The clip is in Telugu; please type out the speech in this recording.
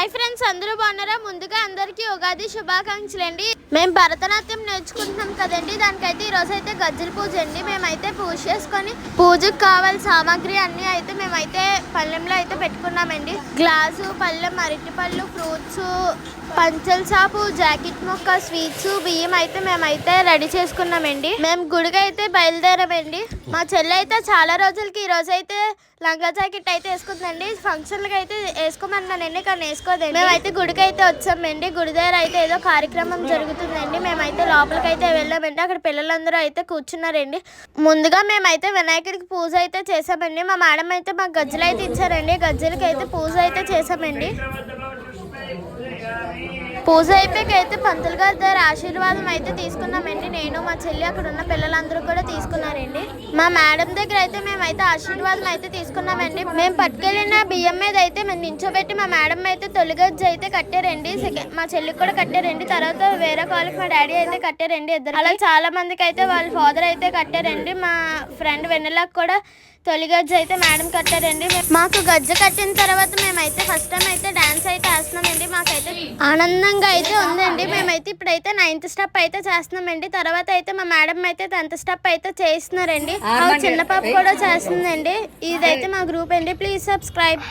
హాయ్ ఫ్రెండ్స్, అందరూ బాగున్నారా? ముందుగా అందరికీ ఉగాది శుభాకాంక్షలు అండి. మేము భరతనాట్యం నేర్చుకుంటున్నాం కదండి, దానికైతే ఈరోజు అయితే గజ్జల పూజ అండి. మేమైతే పూజ చేసుకొని పూజకు కావాల్సిన సామాగ్రి అన్నీ అయితే మేమైతే పళ్ళెంలో అయితే పెట్టుకున్నామండి. గ్లాసు, పళ్ళెం, అరటిపళ్ళు, ఫ్రూట్స్, పంచల సాపు, జాకెట్ ముక్క, స్వీట్స్, బియ్యం అయితే మేమైతే రెడీ చేసుకున్నామండి. మేము గుడికి అయితే బయలుదేరామండి. మా చెల్లి అయితే చాలా రోజులకి ఈ రోజు అయితే లంగా జాకెట్ అయితే వేసుకుందండి. ఫంక్షన్లకి అయితే వేసుకోమన్నానండి, కానీ వేసుకోదండి. మేమైతే గుడికి అయితే వచ్చామండి. గుడి దగ్గర అయితే ఏదో కార్యక్రమం జరుగుతుందండి. మేమైతే లోపలికి అయితే వెళ్ళామండి. అక్కడ పిల్లలందరూ అయితే కూర్చున్నారండి. ముందుగా మేమైతే వినాయకుడికి పూజ అయితే చేసామండి. మా మేడం అయితే మాకు గజ్జలు అయితే ఇచ్చారండి. గజ్జలకి అయితే పూజ అయితే చేసామండి. పూజ అయిపోయాకైతే పంతులు గారి దగ్గర ఆశీర్వాదం అయితే తీసుకున్నామండి. నేను, మా చెల్లి, అక్కడ ఉన్న పిల్లలందరూ కూడా తీసుకున్నారండి. మా మేడం దగ్గర అయితే మేమైతే ఆశీర్వాదం అయితే తీసుకున్నామండి. మేము పట్టుకెళ్ళిన బియ్యం మీద అయితే మేము నించోబెట్టి మా మేడం అయితే తొలిగజ్జి అయితే కట్టారండి. మా చెల్లికి కూడా కట్టారండి. తర్వాత వేరే కాళ్ళకి మా డాడీ అయితే కట్టారండి. ఇద్దరు అలా చాలా మందికి అయితే వాళ్ళ ఫాదర్ అయితే కట్టారండి. మా ఫ్రెండ్ వెన్నెలకు కూడా తొలిగజ్జి అయితే మేడం కట్టారండి. మాకు గజ్జ కట్టిన తర్వాత మేమైతే ఫస్ట్ టైం అయితే డాన్స్ అయితే వేస్తున్నామండి. మాకైతే ఆనందంగా అయితే ఉందండి. మేమైతే ఇప్పుడైతే 9th స్టెప్ అయితే చేస్తున్నామండి. తర్వాత అయితే మా మేడం అయితే 10th స్టెప్ అయితే చేస్తున్నారండి. చిన్న పాప కూడా చేస్తుందండి. ఇదైతే మా గ్రూప్ అండి. Please subscribe.